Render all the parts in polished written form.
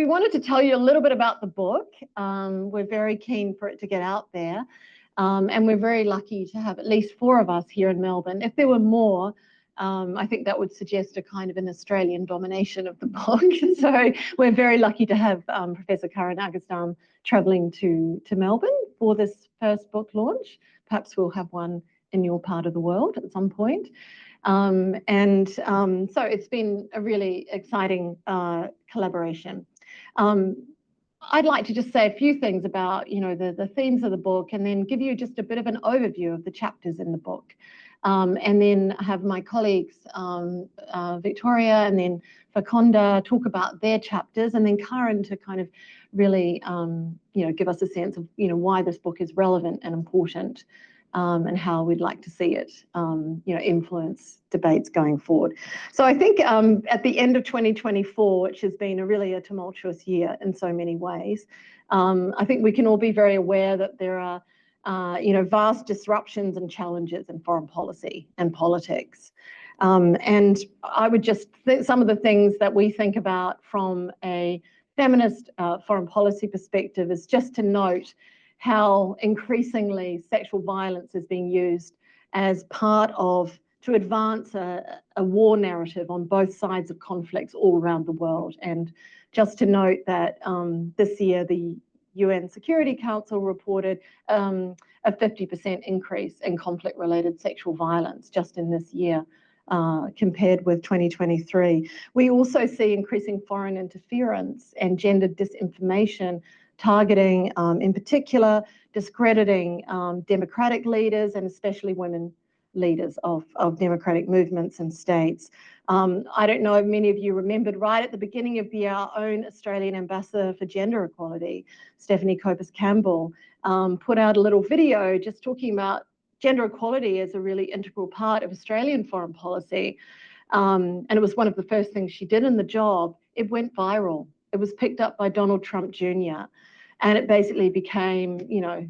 we wanted to tell you a little bit about the book. We're very keen for it to get out there. And we're very lucky to have at least 4 of us here in Melbourne. If there were more, I think that would suggest a kind of an Australian domination of the book. So we're very lucky to have Professor Karin Aggestam travelling to Melbourne for this first book launch. Perhaps we'll have one in your part of the world at some point. So it's been a really exciting collaboration. I'd like to just say a few things about, the themes of the book, and then give you just a bit of an overview of the chapters in the book. And then have my colleagues, Victoria and then Fakonda, talk about their chapters, and then Karin to kind of really, give us a sense of, why this book is relevant and important, and how we'd like to see it, influence debates going forward. So I think at the end of 2024, which has been a tumultuous year in so many ways, I think we can all be very aware that there are, vast disruptions and challenges in foreign policy and politics. And I would just think some of the things that we think about from a feminist foreign policy perspective is just to note how increasingly sexual violence is being used as part of, to advance a war narrative on both sides of conflicts all around the world. And just to note that this year, the UN Security Council reported a 50% increase in conflict-related sexual violence just in this year compared with 2023. We also see increasing foreign interference and gender disinformation targeting, in particular, discrediting democratic leaders and especially women leaders of democratic movements and states. I don't know if many of you remembered right at the beginning of the year, our own Australian Ambassador for Gender Equality, Stephanie Copus-Campbell, put out a little video just talking about gender equality as a really integral part of Australian foreign policy. And it was one of the first things she did in the job. It went viral. It was picked up by Donald Trump Jr. And it basically became,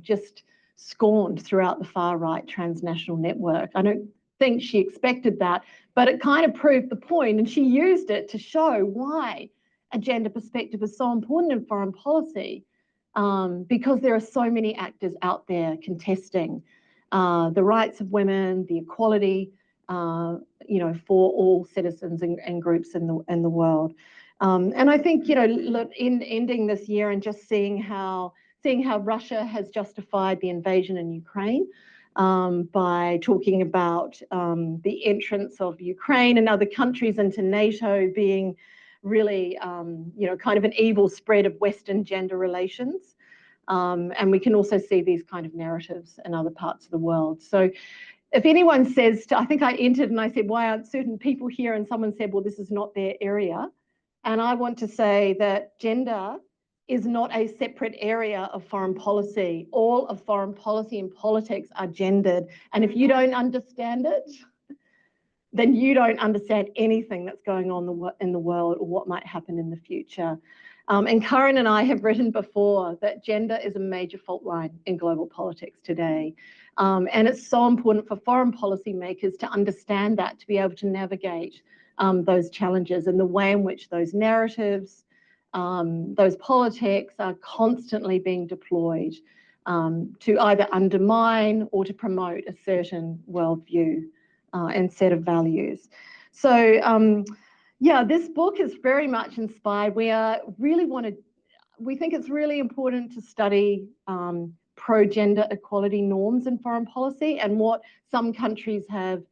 just scorned throughout the far-right transnational network. I don't think she expected that, but it kind of proved the point, and she used it to show why a gender perspective is so important in foreign policy, because there are so many actors out there contesting the rights of women, the equality, for all citizens and groups in the world. And I think, in ending this year and just seeing how Russia has justified the invasion in Ukraine by talking about the entrance of Ukraine and other countries into NATO being really, kind of an evil spread of Western gender relations. And we can also see these kind of narratives in other parts of the world. So if anyone says, I think I entered and I said, why aren't certain people here? And someone said, well, this is not their area. And I want to say that gender is not a separate area of foreign policy. All of foreign policy and politics are gendered. And if you don't understand it, then you don't understand anything that's going on in the world or what might happen in the future. And Karin and I have written before that gender is a major fault line in global politics today. And it's so important for foreign policy makers to understand that, to be able to navigate those challenges and the way in which those narratives, those politics are constantly being deployed to either undermine or to promote a certain worldview and set of values. So, this book is very much inspired. We think it's really important to study pro-gender equality norms in foreign policy and what some countries have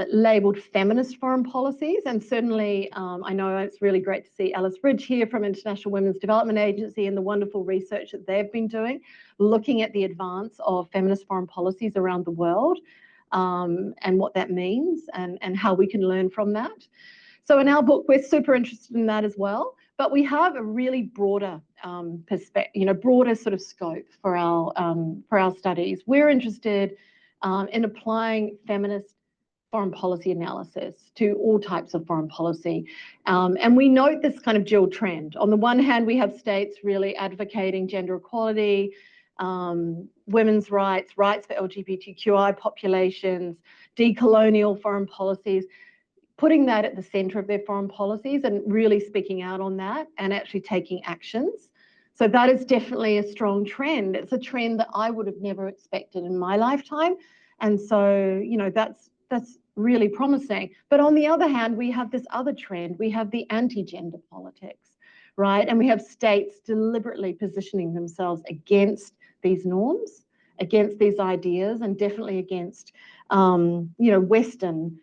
labelled feminist foreign policies. And certainly, I know it's really great to see Alice Ridge here from International Women's Development Agency and the wonderful research that they've been doing, looking at the advance of feminist foreign policies around the world and what that means and how we can learn from that. So in our book, we're super interested in that as well. But we have a really broader perspective, broader sort of scope for our studies. We're interested in applying feminist foreign policy analysis to all types of foreign policy. And we note this kind of dual trend. On the one hand, we have states really advocating gender equality, women's rights, rights for LGBTQI populations, decolonial foreign policies, putting that at the centre of their foreign policies and really speaking out on that and actually taking actions. So that is definitely a strong trend. It's a trend that I would have never expected in my lifetime. And so, you know, that's really promising. But on the other hand, we have this other trend. We have the anti-gender politics, right? And we have states deliberately positioning themselves against these norms, against these ideas, and definitely against, you know, Western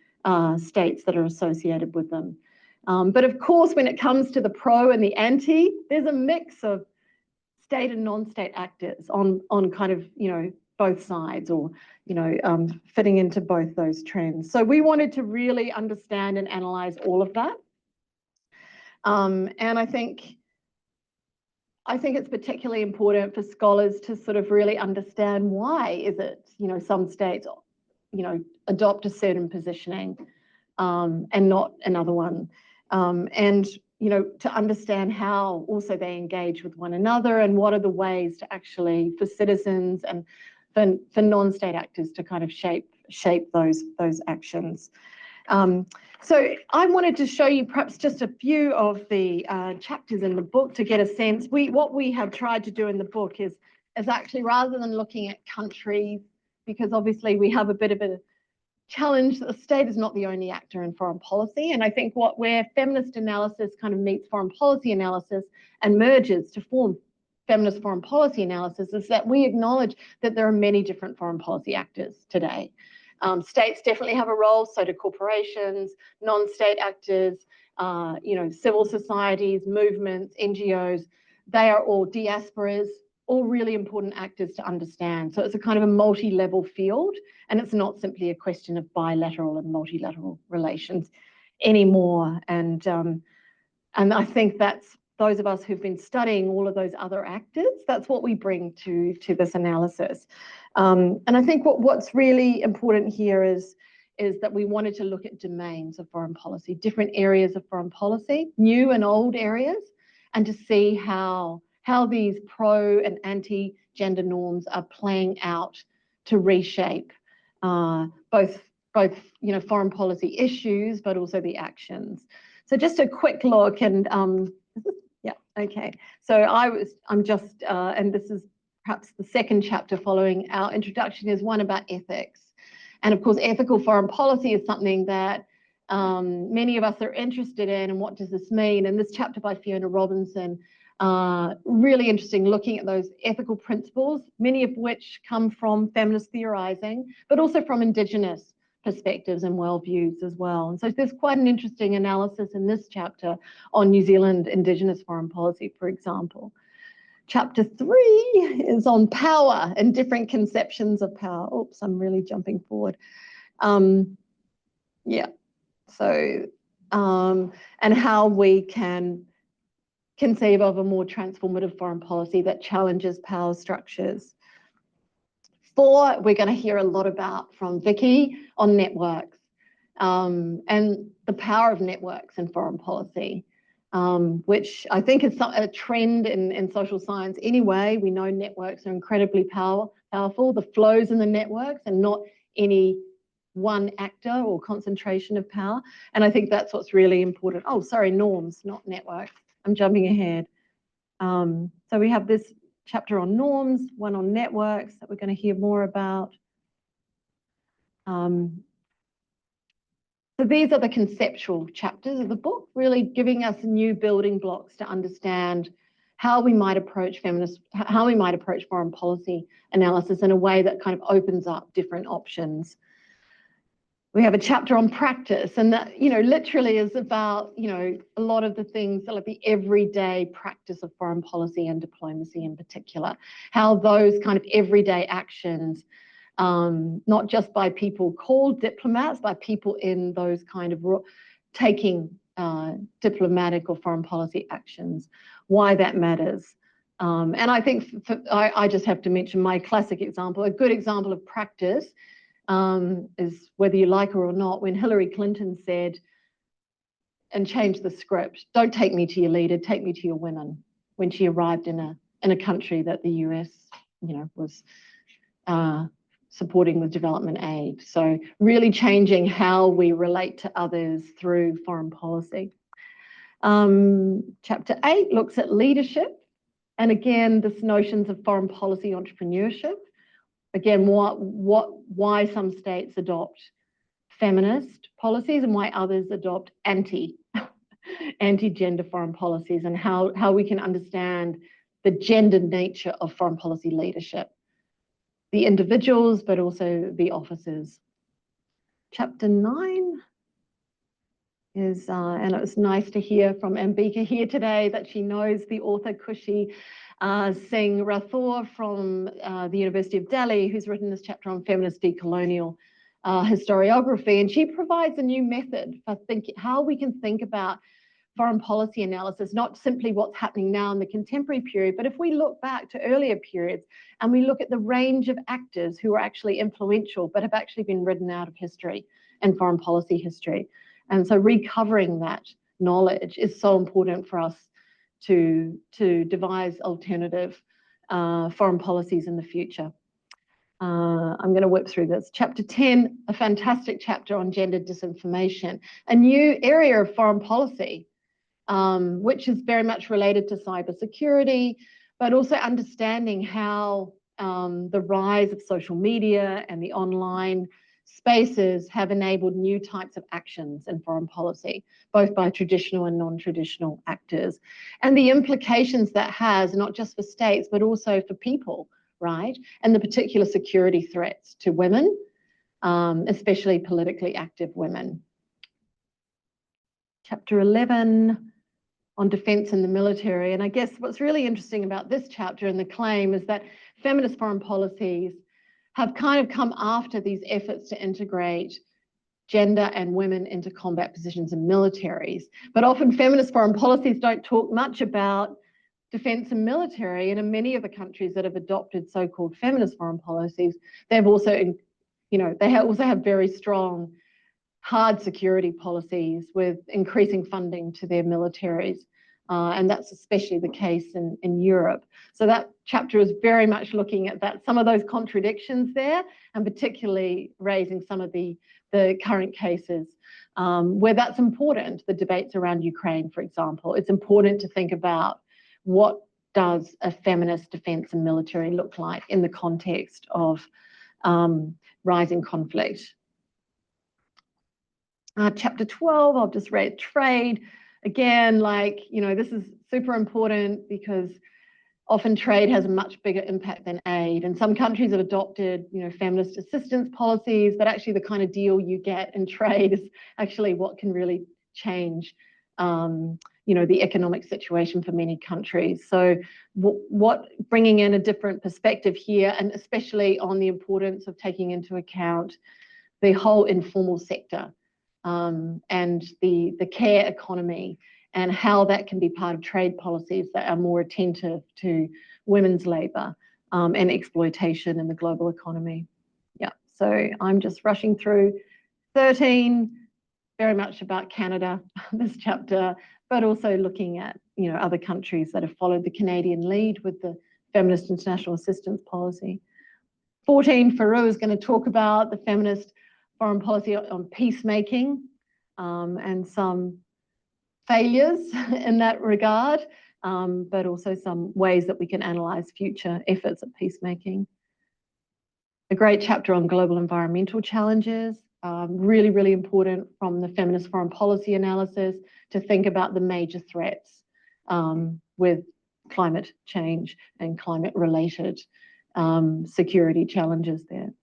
states that are associated with them. But of course, when it comes to the pro and the anti, there's a mix of state and non-state actors on kind of, you know, both sides, or, you know, fitting into both those trends. So we wanted to really understand and analyze all of that. And I think it's particularly important for scholars to sort of really understand why is it, you know, some states, you know, adopt a certain positioning and not another one. And, you know, to understand how also they engage with one another, and what are the ways to actually, for citizens and for non-state actors, to kind of shape those actions. So I wanted to show you perhaps just a few of the chapters in the book to get a sense. What we have tried to do in the book is actually, rather than looking at countries, because obviously we have a bit of a challenge that the state is not the only actor in foreign policy. And I think where feminist analysis kind of meets foreign policy analysis and merges to form feminist foreign policy analysis is that we acknowledge that there are many different foreign policy actors today. States definitely have a role, so do corporations, non-state actors, you know, civil societies, movements, NGOs. They are all diasporas, all really important actors to understand. So it's a kind of a multi-level field, and it's not simply a question of bilateral and multilateral relations anymore. And I think that's, those of us who've been studying all of those other actors, that's what we bring to this analysis. And I think what's really important here is that we wanted to look at domains of foreign policy, different areas of foreign policy, new and old areas, and to see how these pro and anti-gender norms are playing out to reshape both you know, foreign policy issues, but also the actions. So just a quick look, and yeah, okay. So I'm just, and this is perhaps the second chapter following our introduction, is one about ethics. And of course, ethical foreign policy is something that many of us are interested in, and what does this mean? And this chapter by Fiona Robinson, really interesting, looking at those ethical principles, many of which come from feminist theorizing, but also from Indigenous perspectives and worldviews as well. And so there's quite an interesting analysis in this chapter on New Zealand Indigenous foreign policy, for example. Chapter 3 is on power and different conceptions of power. Oops, I'm really jumping forward. Yeah, so, and how we can conceive of a more transformative foreign policy that challenges power structures. 4, we're going to hear a lot about from Jacqui on networks and the power of networks in foreign policy, which I think is a trend in social science anyway. We know networks are incredibly powerful, the flows in the networks, and not any one actor or concentration of power. And I think that's what's really important. Oh, sorry, norms, not networks. I'm jumping ahead. So we have this chapter on norms, one on networks that we're going to hear more about. So these are the conceptual chapters of the book, really giving us new building blocks to understand how we might approach foreign policy analysis in a way that kind of opens up different options. We have a chapter on practice, and that, you know, literally is about, you know, a lot of the things, like the everyday practice of foreign policy and diplomacy in particular, how those kind of everyday actions, not just by people called diplomats, by people in those kind of taking diplomatic or foreign policy actions, why that matters. And I think I just have to mention my classic example, a good example of practice is, whether you like her or not, when Hillary Clinton said, and changed the script, don't take me to your leader, take me to your women, when she arrived in a country that the US, you know, was supporting with development aid. So really changing how we relate to others through foreign policy. Chapter 8 looks at leadership. And again, this notions of foreign policy entrepreneurship. Again, why some states adopt feminist policies and why others adopt anti-gender foreign policies, and how we can understand the gendered nature of foreign policy leadership. The individuals, but also the officers. Chapter 9 is, and it was nice to hear from Ambika here today that she knows the author Khushi Singh Rathore from the University of Delhi, who's written this chapter on feminist decolonial historiography. And she provides a new method for how we can think about foreign policy analysis, not simply what's happening now in the contemporary period, but if we look back to earlier periods and we look at the range of actors who are actually influential but have actually been written out of history and foreign policy history. And so recovering that knowledge is so important for us to devise alternative foreign policies in the future. I'm going to whip through this. Chapter 10, a fantastic chapter on gender disinformation, a new area of foreign policy, which is very much related to cybersecurity, but also understanding how the rise of social media and the online spaces have enabled new types of actions in foreign policy, both by traditional and non-traditional actors, and the implications that has, not just for states, but also for people, right? And the particular security threats to women, especially politically active women. Chapter 11, on defence in the military. And I guess what's really interesting about this chapter and the claim is that feminist foreign policies have kind of come after these efforts to integrate gender and women into combat positions in militaries. But often feminist foreign policies don't talk much about defence and military. And in many of the countries that have adopted so-called feminist foreign policies, they've also, they also have very strong hard security policies with increasing funding to their militaries. And that's especially the case in Europe. So that chapter is very much looking at that, some of those contradictions there, and particularly raising some of the current cases where that's important. The debates around Ukraine, for example, it's important to think about what does a feminist defence and military look like in the context of rising conflict. Chapter 12, I'll just read trade. Again, this is super important because often trade has a much bigger impact than aid. And some countries have adopted, feminist assistance policies, but actually the kind of deal you get in trade is actually what can really change, the economic situation for many countries. So bringing in a different perspective here, and especially on the importance of taking into account the whole informal sector, and the care economy, and how that can be part of trade policies that are more attentive to women's labour and exploitation in the global economy. Yeah, so I'm just rushing through 13, very much about Canada, this chapter, but also looking at other countries that have followed the Canadian lead with the feminist international assistance policy. 14, Faru is going to talk about the feminist foreign policy on peacemaking and some failures in that regard, but also some ways that we can analyse future efforts at peacemaking. A great chapter on global environmental challenges, really, really important from the feminist foreign policy analysis to think about the major threats with climate change and climate-related security challenges there.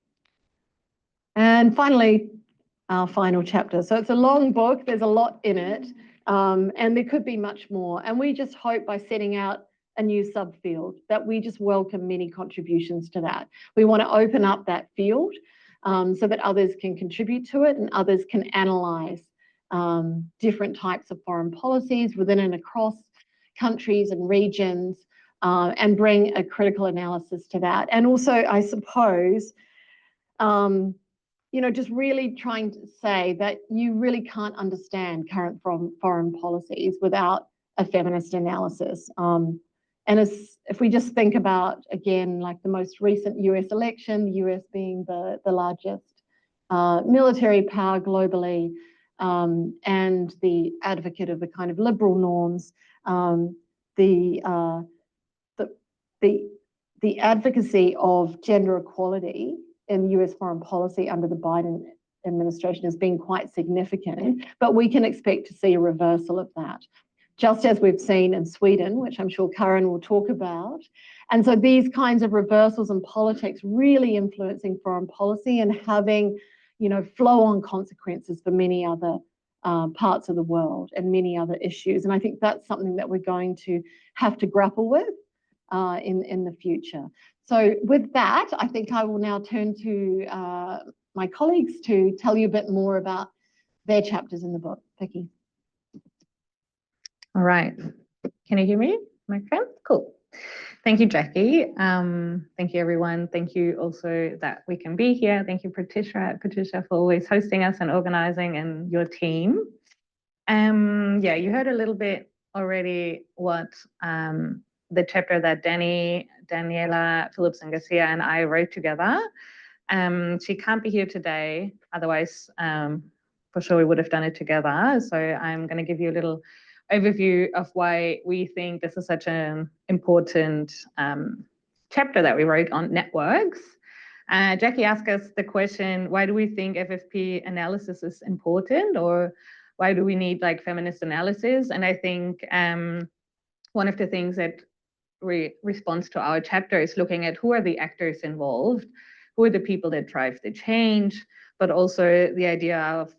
And finally, our final chapter. So it's a long book, there's a lot in it, and there could be much more. And we just hope by setting out a new subfield that we just welcome many contributions to that. We want to open up that field so that others can contribute to it and others can analyse different types of foreign policies within and across countries and regions and bring a critical analysis to that. And also, I suppose, just really trying to say that you really can't understand current foreign policies without a feminist analysis. And if we just think about, again, like the most recent US election, the US being the largest military power globally, and the advocate of the kind of liberal norms, the advocacy of gender equality in US foreign policy under the Biden administration has been quite significant, but we can expect to see a reversal of that, just as we've seen in Sweden, which I'm sure Karin will talk about. And so these kinds of reversals in politics really influencing foreign policy and having, flow-on consequences for many other parts of the world and many other issues. And I think that's something that we're going to have to grapple with in the future. So with that, I think I will now turn to my colleagues to tell you a bit more about their chapters in the book. Vicky. All right. Can you hear me, my friend? Cool. Thank you, Jacqui. Thank you, everyone. Thank you also that we can be here. Thank you, Patricia, for always hosting us and organizing, and your team. Yeah, you heard a little bit already what the chapter that Daniela Phillips and Garcia and I wrote together. She can't be here today, otherwise for sure we would have done it together. So I'm going to give you a little overview of why we think this is such an important chapter that we wrote on networks. Jacqui asked us the question, why do we think FFP analysis is important, or why do we need like feminist analysis? And I think one of the things that responds to our chapter is looking at who are the actors involved, who are the people that drive the change, but also the idea of,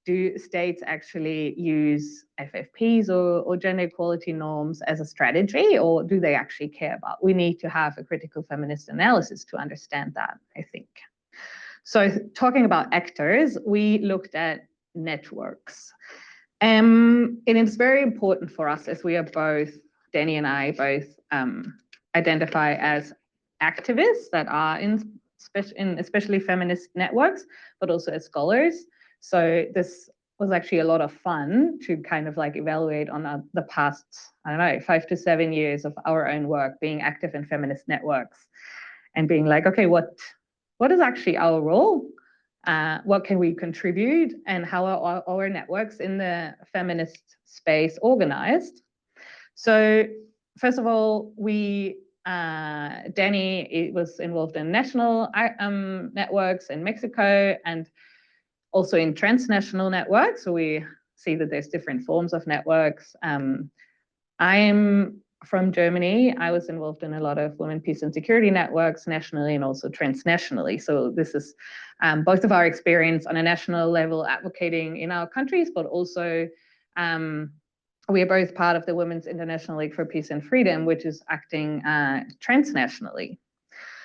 do states actually use FFPs or gender equality norms as a strategy, or do they actually care about? We need to have a critical feminist analysis to understand that, I think. So talking about actors, we looked at networks. And it's very important for us, as we are both, Danny and I both identify as activists that are in especially feminist networks, but also as scholars. So this was actually a lot of fun to kind of like evaluate on the past, I don't know, 5 to 7 years of our own work being active in feminist networks, and being like, okay, what is actually our role? What can we contribute, and how are our networks in the feminist space organized? So first of all, Danny was involved in national networks in Mexico and also in transnational networks. So we see that there's different forms of networks. I'm from Germany. I was involved in a lot of women, peace and security networks nationally and also transnationally. So this is both of our experience on a national level advocating in our countries, but also we are both part of the Women's International League for Peace and Freedom, which is acting transnationally.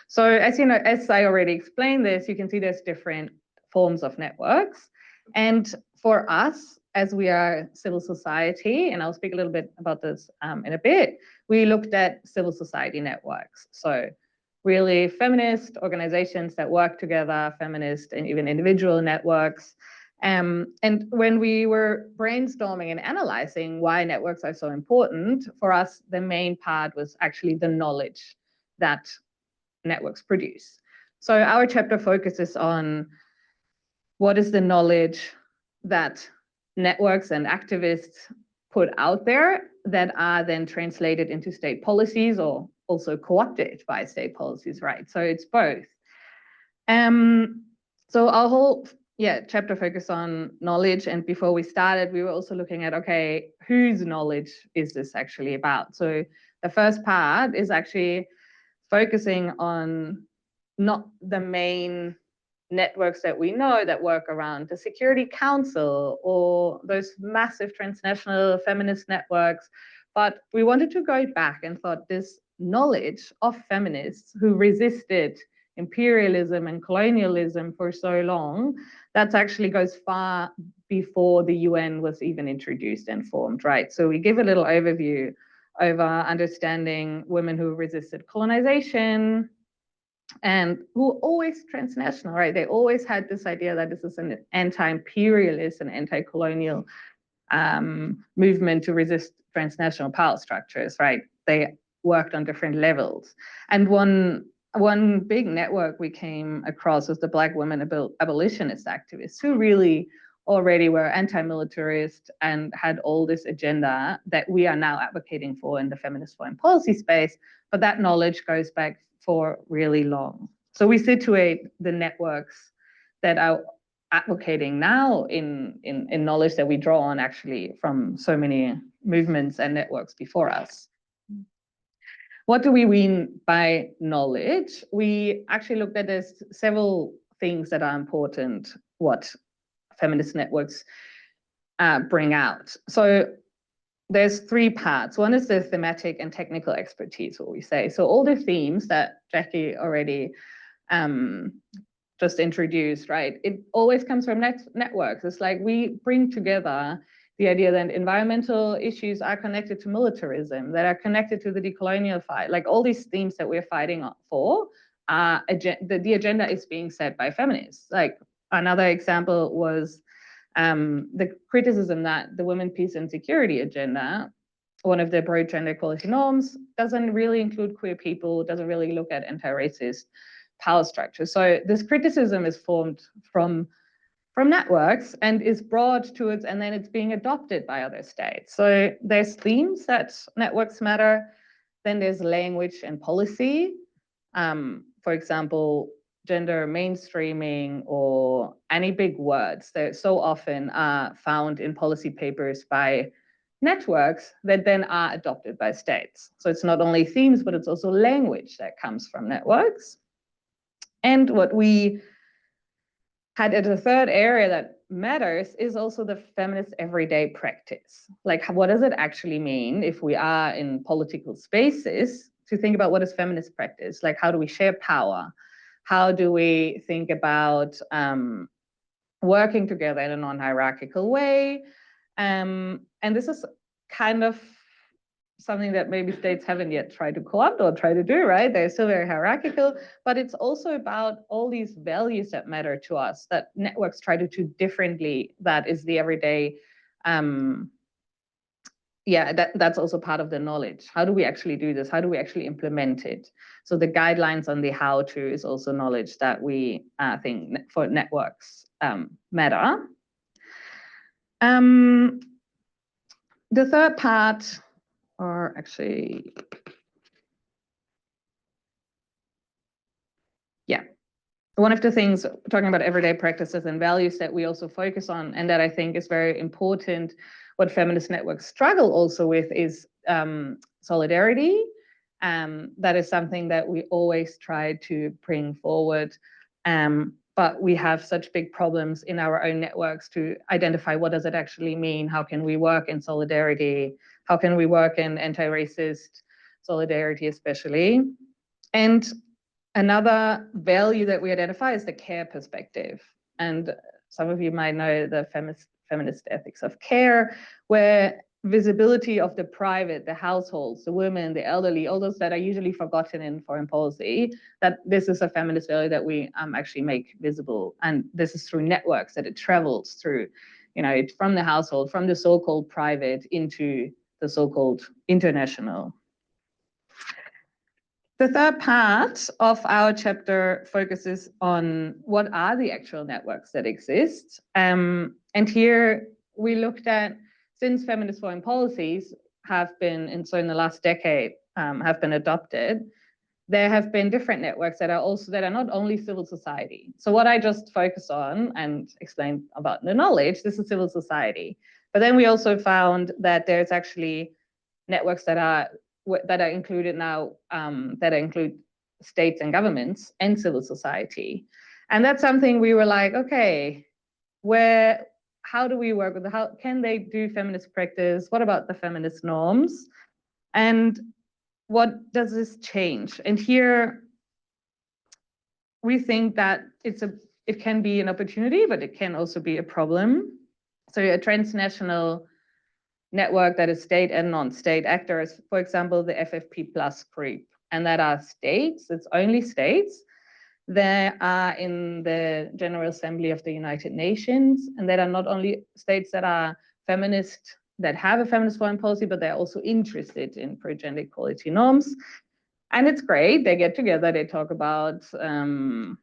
So as you know, as I already explained this, you can see there's different forms of networks. And for us, as we are civil society, and I'll speak a little bit about this in a bit, we looked at civil society networks. So really feminist organizations that work together, feminist and even individual networks. And when we were brainstorming and analyzing why networks are so important, for us, the main part was actually the knowledge that networks produce. So our chapter focuses on what is the knowledge that networks and activists put out there that are then translated into state policies or also co-opted by state policies, right? So it's both. So our whole chapter focused on knowledge. And before we started, we were also looking at, okay, whose knowledge is this actually about? So the first part is actually focusing on not the main networks that we know that work around the Security Council or those massive transnational feminist networks, but we wanted to go back and thought this knowledge of feminists who resisted imperialism and colonialism for so long, that actually goes far before the UN was even introduced and formed, right? So we give a little overview over understanding women who resisted colonization, and who were always transnational, right? They always had this idea that this is an anti-imperialist and anti-colonial movement to resist transnational power structures, right? They worked on different levels. And one big network we came across was the Black women abolitionist activists, who really already were anti-militarist and had all this agenda that we are now advocating for in the feminist foreign policy space, but that knowledge goes back for really long. So we situate the networks that are advocating now in knowledge that we draw on actually from so many movements and networks before us. What do we mean by knowledge? We actually looked at this several things that are important, what feminist networks bring out. So there's three parts. One is the thematic and technical expertise, what we say. So all the themes that Jacqui already just introduced, right? It always comes from networks. It's like we bring together the idea that environmental issues are connected to militarism, that are connected to the decolonial fight, like all these themes that we're fighting for, the agenda is being set by feminists. Like another example was the criticism that the women, peace and security agenda, one of the broad gender equality norms, doesn't really include queer people, doesn't really look at anti-racist power structure. So this criticism is formed from networks and is brought towards, and then it's being adopted by other states. So there's themes that networks matter. Then there's language and policy. For example, gender mainstreaming or any big words that so often are found in policy papers by networks that then are adopted by states. So it's not only themes, but it's also language that comes from networks. And what we had at the third area that matters is also the feminist everyday practice. Like, what does it actually mean if we are in political spaces to think about what is feminist practice? Like, how do we share power? How do we think about working together in a non-hierarchical way? And this is kind of something that maybe states haven't yet tried to co-opt or try to do, right? They're still very hierarchical, but it's also about all these values that matter to us that networks try to do differently. That is the everyday, that's also part of the knowledge. How do we actually do this? How do we actually implement it? So the guidelines on the how to is also knowledge that we think for networks matter. The third part, or actually, one of the things talking about everyday practices and values that we also focus on, and that I think is very important, what feminist networks struggle also with is solidarity. That is something that we always try to bring forward, but we have such big problems in our own networks to identify what does it actually mean, how can we work in solidarity, how can we work in anti-racist solidarity especially. And another value that we identify is the care perspective. And some of you might know the feminist ethics of care, where visibility of the private, the households, the women, the elderly, all those that are usually forgotten in foreign policy, that this is a feminist value that we actually make visible. And this is through networks that it travels through, from the household, from the so-called private into the so-called international. The third part of our chapter focuses on what are the actual networks that exist. And here we looked at, since feminist foreign policies have been, in the last decade, have been adopted, there have been different networks that are not only civil society. So what I just focused on and explained about the knowledge, this is civil society. But then we also found that there's actually networks that are included now, that include states and governments and civil society. And that's something we were like, okay, how do we work with how can they do feminist practice? What about the feminist norms? And what does this change? And here we think that it can be an opportunity, but it can also be a problem. So a transnational network that is state and non-state actors, for example, the FFP Plus group, and that are states, it's only states. They are in the General Assembly of the United Nations, and that are not only states that are feminist that have a feminist foreign policy, but they're also interested in pro-gender equality norms. And it's great. They get together, they talk about gender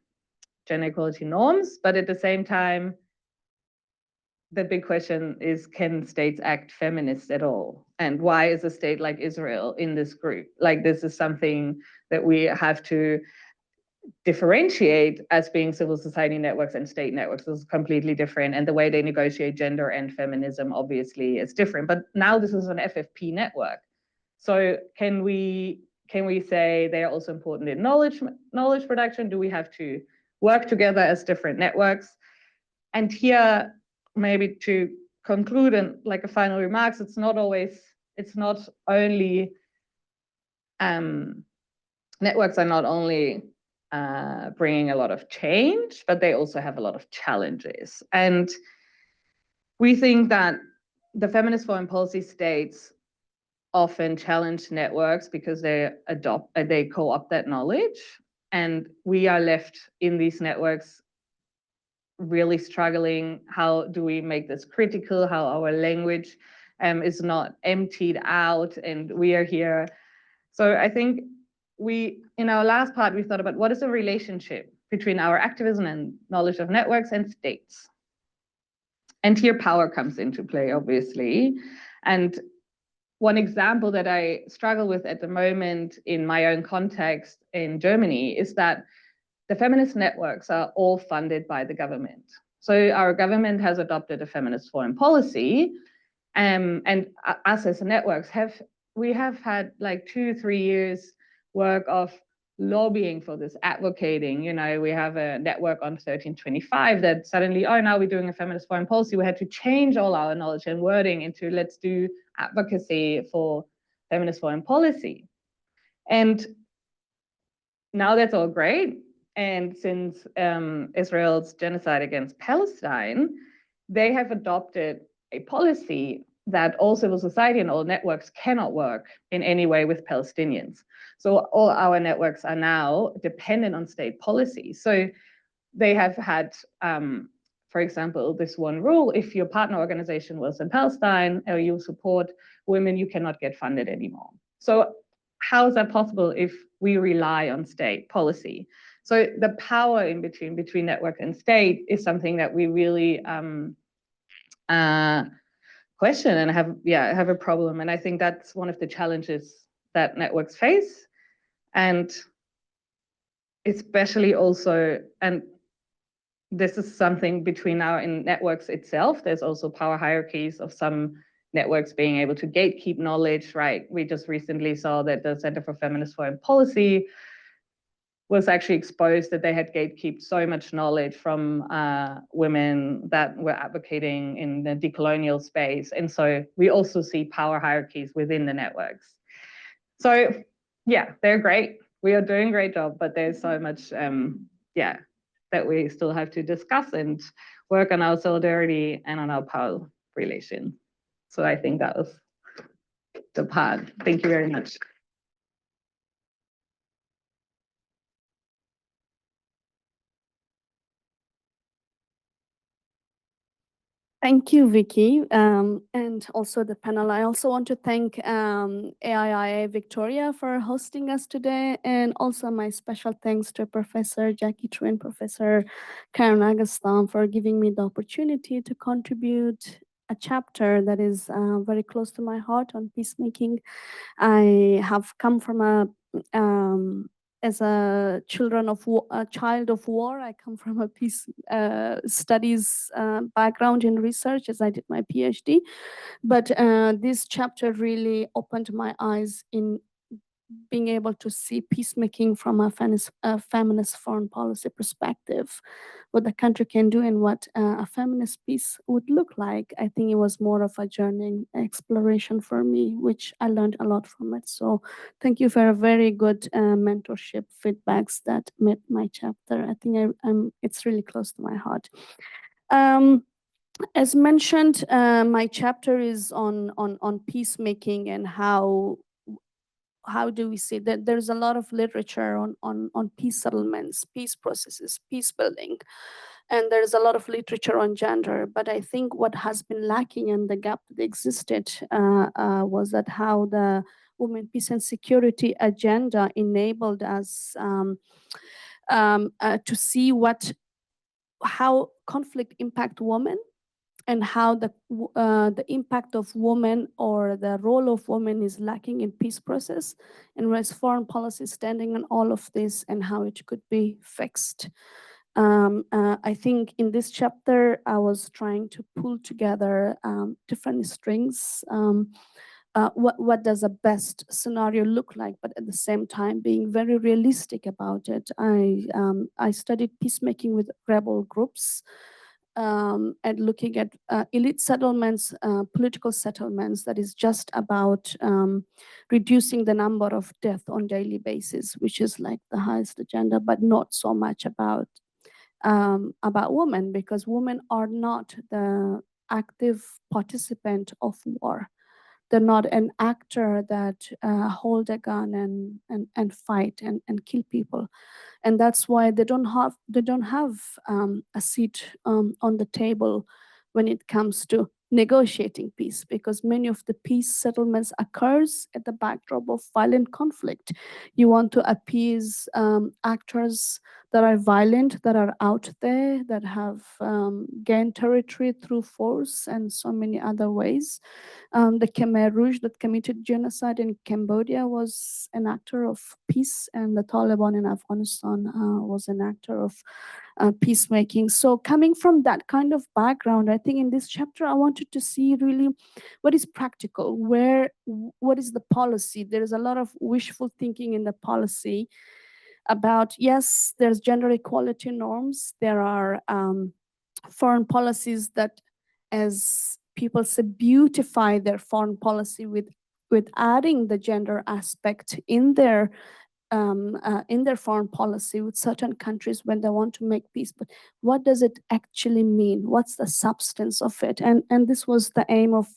equality norms, but at the same time, the big question is, can states act feminist at all? And why is a state like Israel in this group? Like, this is something that we have to differentiate as being civil society networks and state networks. This is completely different. And the way they negotiate gender and feminism obviously is different. But now this is an FFP network. So can we say they are also important in knowledge production? Do we have to work together as different networks? And here, maybe to conclude and like a final remarks, it's not only networks are not only bringing a lot of change, but they also have a lot of challenges. And we think that the feminist foreign policy states often challenge networks because they co-opt that knowledge, and we are left in these networks really struggling. How do we make this critical? How our language is not emptied out, and we are here. So I think in our last part, we thought about what is the relationship between our activism and knowledge of networks and states. And here power comes into play, obviously. And one example that I struggle with at the moment in my own context in Germany is that the feminist networks are all funded by the government. So our government has adopted a feminist foreign policy, and us as networks have had like 2-3 years work of lobbying for this, advocating. You know, we have a network on 1325 that suddenly, oh, now we're doing a feminist foreign policy. We had to change all our knowledge and wording into let's do advocacy for feminist foreign policy. And now that's all great. And since Israel's genocide against Palestine, they have adopted a policy that all civil society and all networks cannot work in any way with Palestinians. So all our networks are now dependent on state policy. So they have had, for example, this one rule: if your partner organization was in Palestine or you support women, you cannot get funded anymore. So how is that possible if we rely on state policy? So the power in between network and state is something that we really question and have a problem. And I think that's one of the challenges that networks face. And especially also, and this is something between our networks itself, there's also power hierarchies of some networks being able to gatekeep knowledge, right? We just recently saw that the Center for Feminist Foreign Policy was actually exposed that they had gatekept so much knowledge from women that were advocating in the decolonial space. And so we also see power hierarchies within the networks. So yeah, they're great. We are doing a great job, but there's so much, that we still have to discuss and work on our solidarity and on our power relation. So I think that was the part. Thank you very much. Thank you, Vicky, and also the panel. I also want to thank AIIA Victoria for hosting us today, and also my special thanks to Professor Jacqui and Professor Karin Aggestam for giving me the opportunity to contribute a chapter that is very close to my heart on peacemaking. I have come from as a child of war, I come from a peace studies background in research as I did my PhD. But this chapter really opened my eyes in being able to see peacemaking from a feminist foreign policy perspective, what the country can do and what a feminist peace would look like. I think it was more of a journey exploration for me, which I learned a lot from it. So thank you for a very good mentorship feedbacks that made my chapter. I think it's really close to my heart. As mentioned, my chapter is on peacemaking and how do we see that there's a lot of literature on peace settlements, peace processes, peace building. And there's a lot of literature on gender, but I think what has been lacking and the gap that existed was that how the Women, Peace and Security agenda enabled us to see how conflict impact women, and how the impact of women or the role of women is lacking in peace process, and whereas foreign policy standing on all of this and how it could be fixed. I think in this chapter, I was trying to pull together different strings. What does a best scenario look like, but at the same time being very realistic about it. I studied peacemaking with rebel groups, and looking at elite settlements, political settlements, that is just about reducing the number of deaths on daily basis, which is like the highest agenda, but not so much about women, because women are not the active participant of war. They're not an actor that hold a gun and fight and kill people, and that's why they don't have a seat on the table when it comes to negotiating peace, because many of the peace settlements occurs at the backdrop of violent conflict. You want to appease actors that are violent, that are out there, that have gained territory through force and so many other ways. The Khmer Rouge that committed genocide in Cambodia was an actor of peace, and the Taliban in Afghanistan was an actor of peacemaking. So coming from that kind of background, I think in this chapter, I wanted to see really what is practical, what is the policy. There is a lot of wishful thinking in the policy about, yes, there's gender equality norms. There are foreign policies that, as people say, beautify their foreign policy with adding the gender aspect in their foreign policy with certain countries when they want to make peace. But what does it actually mean? What's the substance of it? And this was the aim of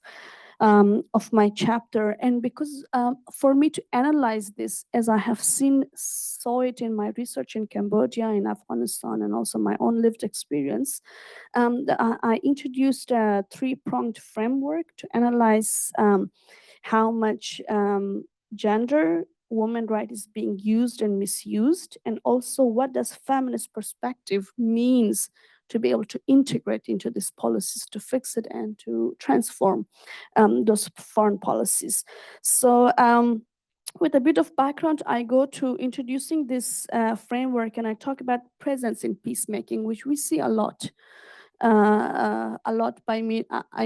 my chapter. And because for me to analyze this, as I have saw it in my research in Cambodia, in Afghanistan, and also my own lived experience, I introduced a three-pronged framework to analyze how much gender, women right is being used and misused, and also what does feminist perspective means to be able to integrate into these policies, to fix it and to transform those foreign policies. So with a bit of background, I go to introducing this framework, and I talk about presence in peacemaking, which we see a lot. I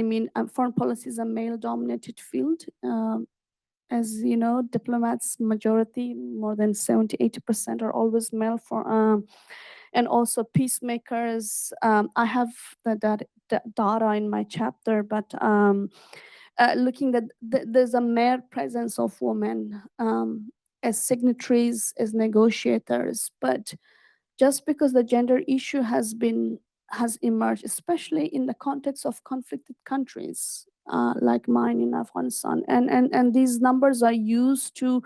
mean, foreign policy is a male-dominated field. As you know, diplomats, majority, more than 70–80% are always male. And also peacemakers. I have the data in my chapter, but looking at there's a mere presence of women as signatories, as negotiators, but just because the gender issue has emerged, especially in the context of conflicted countries like mine in Afghanistan, and these numbers are used to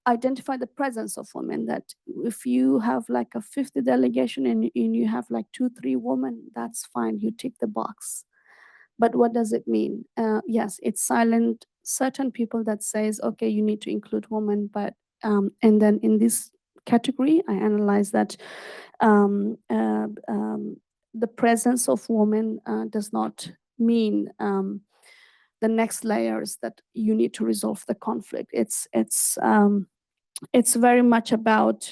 identify the presence of women, that if you have like a 50 delegation and you have like 2–3 women, that's fine, you tick the box. But what does it mean? Yes, it's silent certain people that says, okay, you need to include women, but and then in this category, I analyze that the presence of women does not mean the next layers that you need to resolve the conflict. It's very much about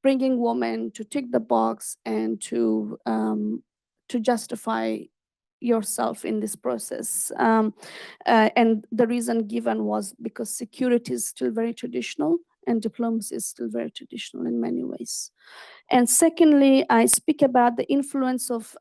bringing women to tick the box and to justify yourself in this process. And the reason given was because security is still very traditional and diplomacy is still very traditional in many ways. And secondly, I speak about the influence of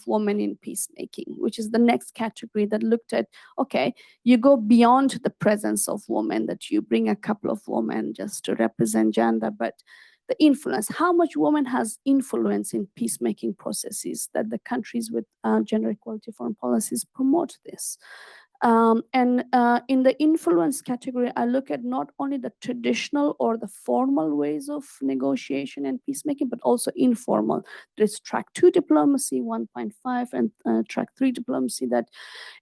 women in peacemaking, which is the next category that looked at, okay, you go beyond the presence of women, that you bring a couple of women just to represent gender, but the influence, how much women has influence in peacemaking processes, that the countries with gender equality foreign policies promote this. And in the influence category, I look at not only the traditional or the formal ways of negotiation and peacemaking, but also informal. There's track 2 diplomacy, 1.5, and track 3 diplomacy, that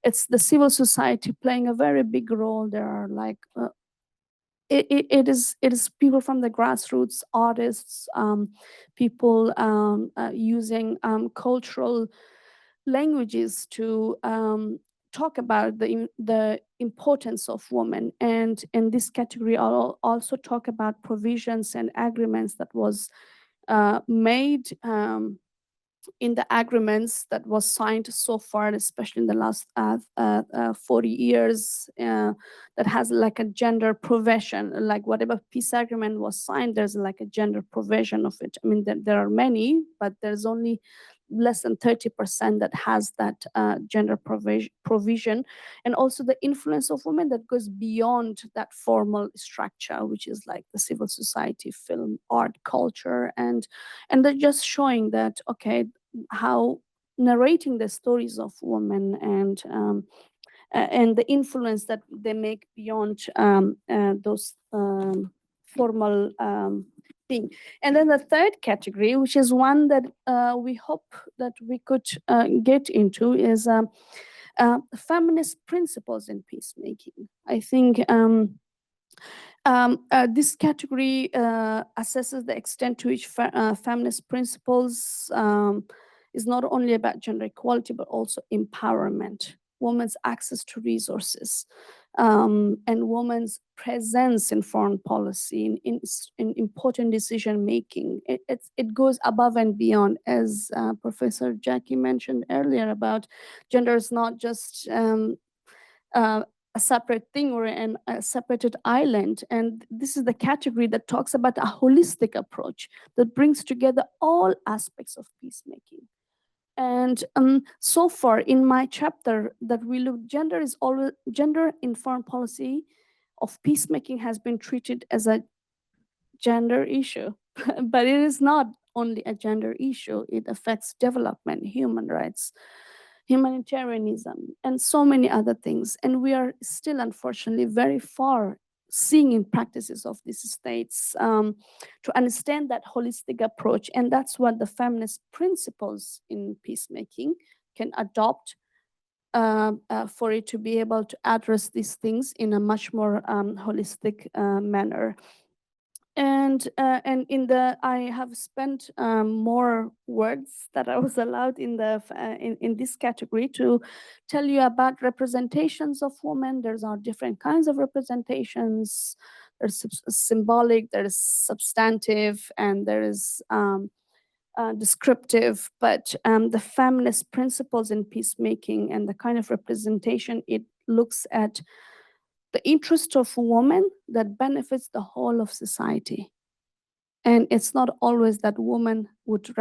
it's the civil society playing a very big role. There are like it is people from the grassroots, artists, people using cultural languages to talk about the importance of women. And in this category, I'll also talk about provisions and agreements that was made in the agreements that was signed so far, especially in the last 40 years, that has like a gender provision. Like whatever peace agreement was signed, there's like a gender provision of it. I mean, there are many, but there's only less than 30% that has that gender provision. And also the influence of women that goes beyond that formal structure, which is like the civil society, film, art, culture, and they're just showing that, okay, how narrating the stories of women and the influence that they make beyond those formal thing. And then the third category, which is one that we hope that we could get into, is feminist principles in peacemaking. I think this category assesses the extent to which feminist principles is not only about gender equality, but also empowerment, women's access to resources, and women's presence in foreign policy, in important decision making. It goes above and beyond, as Professor Jacqui mentioned earlier, about gender is not just a separate thing or a separated island. And this is the category that talks about a holistic approach that brings together all aspects of peacemaking. And so far in my chapter that we look, gender in foreign policy of peacemaking has been treated as a gender issue, but it is not only a gender issue. It affects development, human rights, humanitarianism, and so many other things. And we are still, unfortunately, very far seeing in practices of these states to understand that holistic approach. And that's what the feminist principles in peacemaking can adopt for it to be able to address these things in a much more holistic manner. And in the, I have spent more words that I was allowed in the in this category to tell you about representations of women. There's are different kinds of representations. There's symbolic, there's substantive, and there is descriptive. But the feminist principles in peacemaking and the kind of representation it looks at the interest of a woman that benefits the whole of society. And it's not always that woman would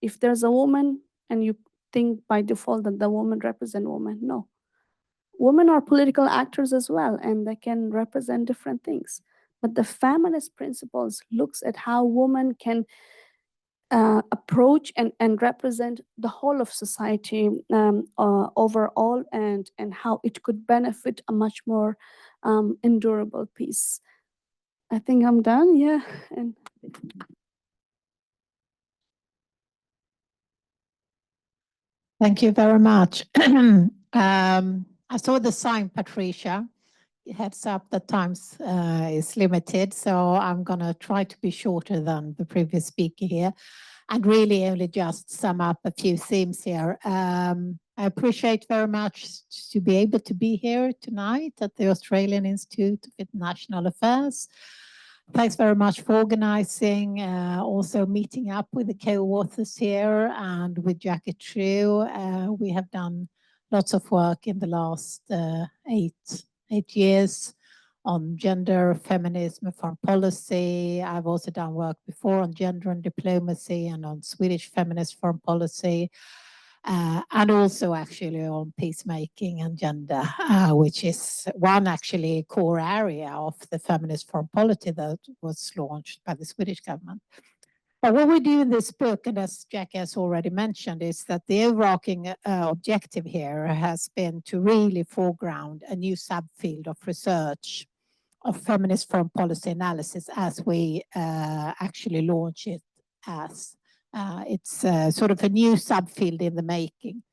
if there's a woman and you think by default that the woman represent women, no. Women are political actors as well, and they can represent different things. But the feminist principles looks at how women can approach and represent the whole of society overall, and how it could benefit a much more endurable peace. I think I'm done, yeah. And thank you very much. I saw the sign, Patricia. Heads up that time is limited, so I'm going to try to be shorter than the previous speaker here and really only just sum up a few themes here. I appreciate very much to be able to be here tonight at the Australian Institute of International Affairs. Thanks very much for organizing, also meeting up with the co-authors here and with Jacqui True. We have done lots of work in the last 8 years on gender, feminism, and foreign policy. I've also done work before on gender and diplomacy and on Swedish feminist foreign policy. And also actually on peacemaking and gender, which is one actually core area of the feminist foreign policy that was launched by the Swedish government. But what we do in this book, and as Jacqui has already mentioned, is that the overarching objective here has been to really foreground a new subfield of research of feminist foreign policy analysis as we actually launch it as. It's sort of a new subfield in the making.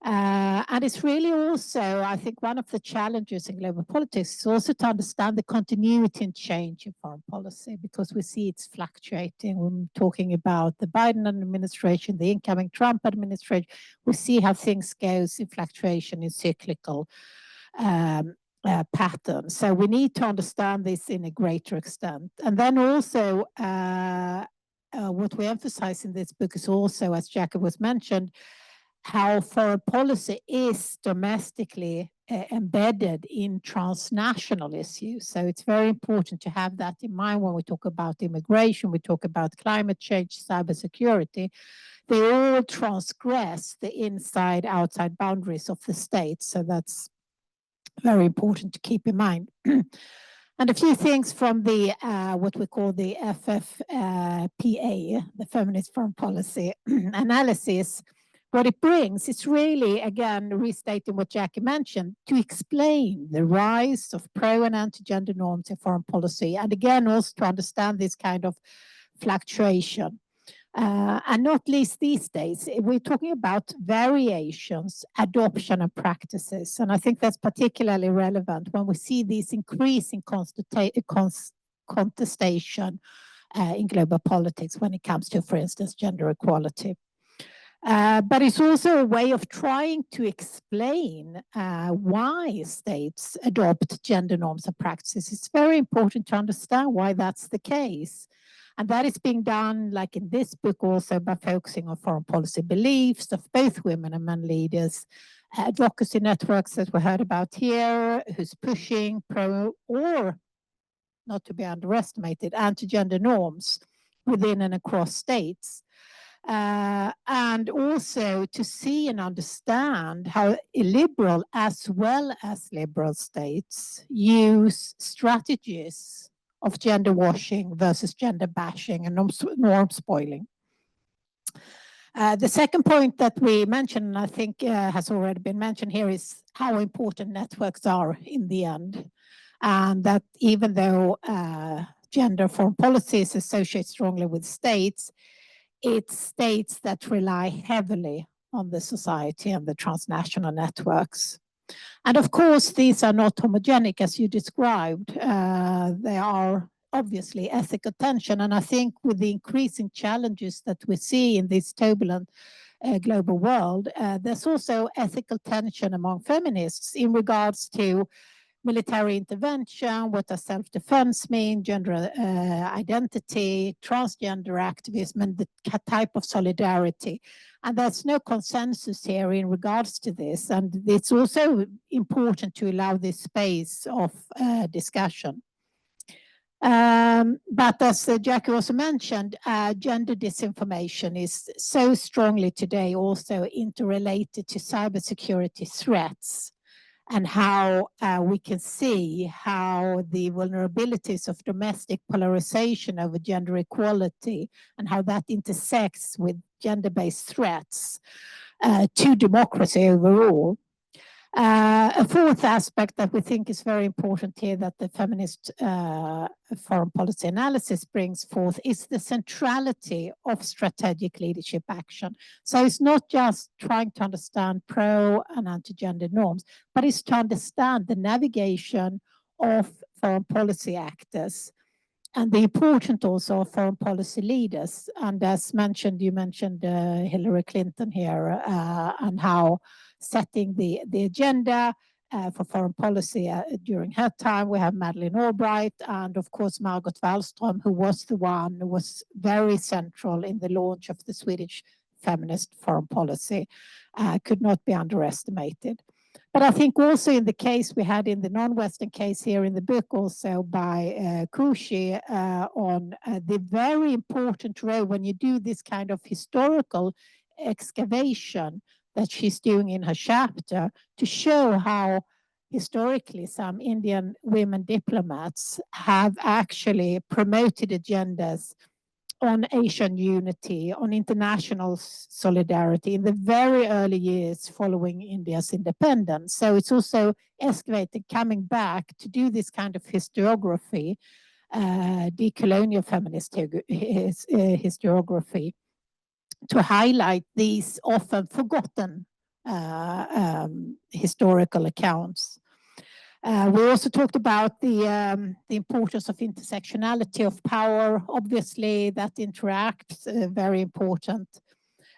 And it's really also, I think, one of the challenges in global politics is also to understand the continuity and change in foreign policy, because we see it's fluctuating. We're talking about the Biden administration, the incoming Trump administration. We see how things goes in fluctuation, in cyclical patterns. So we need to understand this in a greater extent. And then also, what we emphasize in this book is also, as Jacqui was mentioned, how foreign policy is domestically embedded in transnational issues. So it's very important to have that in mind when we talk about immigration, we talk about climate change, cybersecurity. They all transgress the inside-outside boundaries of the state. So that's very important to keep in mind. And a few things from the what we call the FFPA, the Feminist Foreign Policy Analysis. What it brings is really, again, restating what Jacqui mentioned, to explain the rise of pro and anti-gender norms in foreign policy, and again, also to understand this kind of fluctuation. And not least these days, we're talking about variations, adoption and practices. And I think that's particularly relevant when we see this increasing contestation in global politics when it comes to, for instance, gender equality. But it's also a way of trying to explain why states adopt gender norms and practices. It's very important to understand why that's the case. And that is being done, like in this book also, by focusing on foreign policy beliefs of both women and men leaders, advocacy networks that we heard about here, who's pushing pro or, not to be underestimated, anti-gender norms within and across states. And also to see and understand how illiberal as well as liberal states use strategies of gender washing versus gender bashing and norm spoiling. The second point that we mentioned, and I think has already been mentioned here, is how important networks are in the end. And that even though gender foreign policy is associated strongly with states, it's states that rely heavily on the society and the transnational networks. And of course, these are not homogenic as you described. They are obviously ethical tension. And I think with the increasing challenges that we see in this turbulent global world, there's also ethical tension among feminists in regards to military intervention, what does self-defense mean, gender identity, transgender activism, and the type of solidarity. And there's no consensus here in regards to this. And it's also important to allow this space of discussion. But as Jacqui also mentioned, gender disinformation is so strongly today also interrelated to cybersecurity threats, and how we can see how the vulnerabilities of domestic polarization over gender equality and how that intersects with gender-based threats to democracy overall. A fourth aspect that we think is very important here that the feminist foreign policy analysis brings forth is the centrality of strategic leadership action. So it's not just trying to understand pro and anti-gender norms, but it's to understand the navigation of foreign policy actors and the importance also of foreign policy leaders. And as mentioned, you mentioned Hillary Clinton here and how setting the agenda for foreign policy during her time. We have Madeleine Albright and of course Margot Wallström, who was the one who was very central in the launch of the Swedish feminist foreign policy, could not be underestimated. But I think also in the case we had in the non-Western case here in the book also by Kushi on the very important role when you do this kind of historical excavation that she's doing in her chapter to show how historically some Indian women diplomats have actually promoted agendas on Asian unity, on international solidarity in the very early years following India's independence. So it's also excavated, coming back to do this kind of historiography, decolonial feminist historiography, to highlight these often forgotten historical accounts. We also talked about the importance of intersectionality of power. Obviously, that interacts, very important.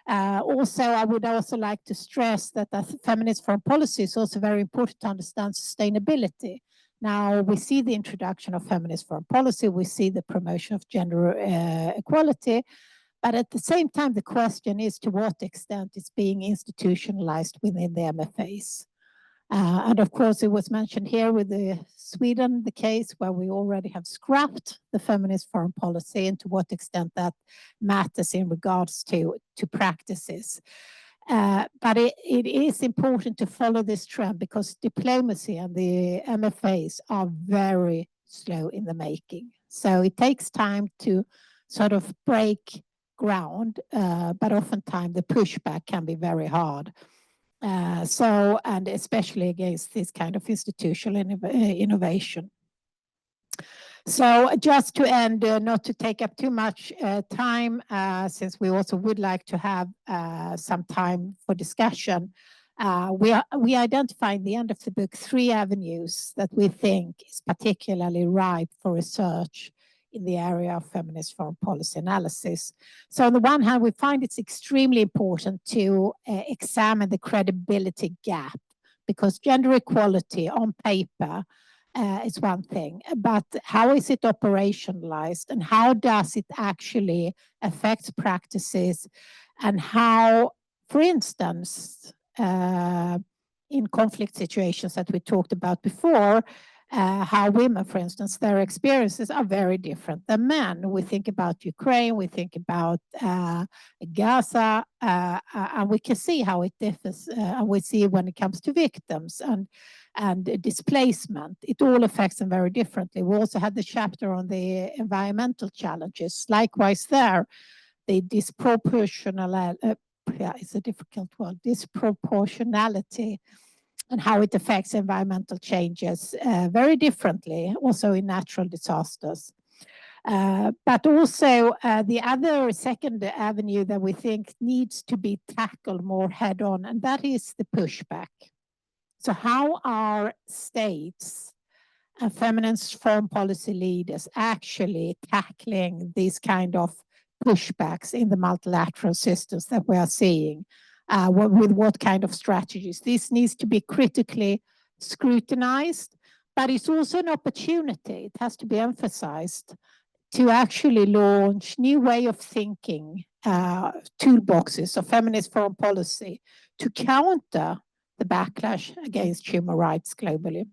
Also, I would also like to stress that as feminist foreign policy is also very important to understand sustainability. Now, we see the introduction of feminist foreign policy, we see the promotion of gender equality, but at the same time, the question is to what extent it's being institutionalized within the MFAs. And of course, it was mentioned here with Sweden, the case where we already have scrapped the feminist foreign policy, and to what extent that matters in regards to practices. But it is important to follow this trend, because diplomacy and the MFAs are very slow in the making. So it takes time to sort of break ground, but oftentimes the pushback can be very hard. And especially against this kind of institutional innovation. So just to end, not to take up too much time, since we also would like to have some time for discussion, we identify in the end of the book 3 avenues that we think is particularly ripe for research in the area of feminist foreign policy analysis. So on the one hand, we find it's extremely important to examine the credibility gap, because gender equality on paper is one thing, but how is it operationalized, and how does it actually affect practices, and how, for instance, in conflict situations that we talked about before, how women, for instance, their experiences are very different than men. We think about Ukraine, we think about Gaza, and we can see how it differs. And we see when it comes to victims and displacement, it all affects them very differently. We also had the chapter on the environmental challenges. Likewise there, the disproportionality, it's a difficult word, disproportionality, and how it affects environmental changes very differently, also in natural disasters. But also the other second avenue that we think needs to be tackled more head on, and that is the pushback. So how are states and feminist foreign policy leaders actually tackling these kind of pushbacks in the multilateral systems that we are seeing? With what kind of strategies? This needs to be critically scrutinized, but it's also an opportunity, it has to be emphasized, to actually launch new way of thinking, toolboxes of feminist foreign policy to counter the backlash against human rights globally.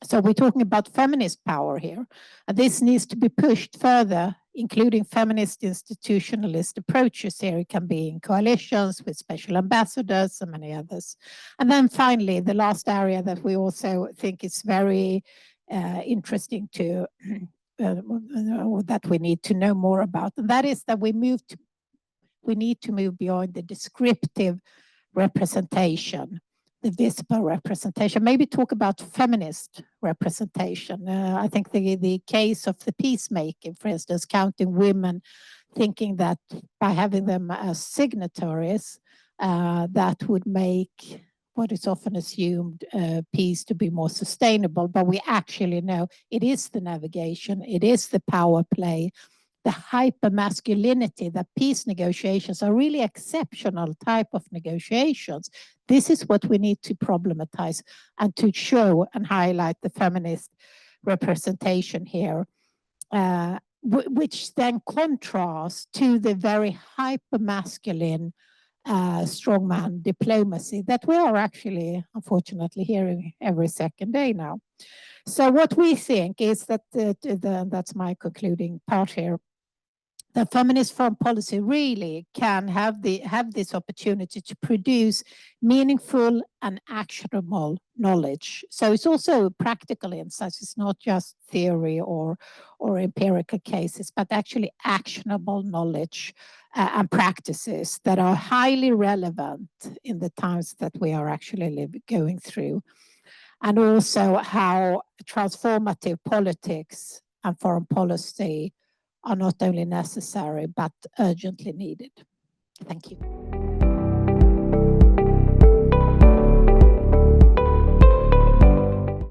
So we're talking about feminist power here, and this needs to be pushed further, including feminist institutionalist approaches here. It can be in coalitions with special ambassadors and many others. And then finally, the last area that we also think is very interesting to, that we need to know more about, and that is that we need to move beyond the descriptive representation, the visible representation, maybe talk about feminist representation. I think the case of the peacemaking, for instance, counting women, thinking that by having them as signatories, that would make what is often assumed peace to be more sustainable. But we actually know it is the navigation, it is the power play, the hyper-masculinity, that peace negotiations are really exceptional type of negotiations. This is what we need to problematize and to show and highlight the feminist representation here, which then contrasts to the very hyper-masculine strongman diplomacy that we are actually, unfortunately, hearing every second day now. So what we think is that, that's my concluding part here, the feminist foreign policy really can have this opportunity to produce meaningful and actionable knowledge. So it's also practical insights. It's not just theory or empirical cases, but actually actionable knowledge and practices that are highly relevant in the times that we are actually going through. And also how transformative politics and foreign policy are not only necessary, but urgently needed. Thank you.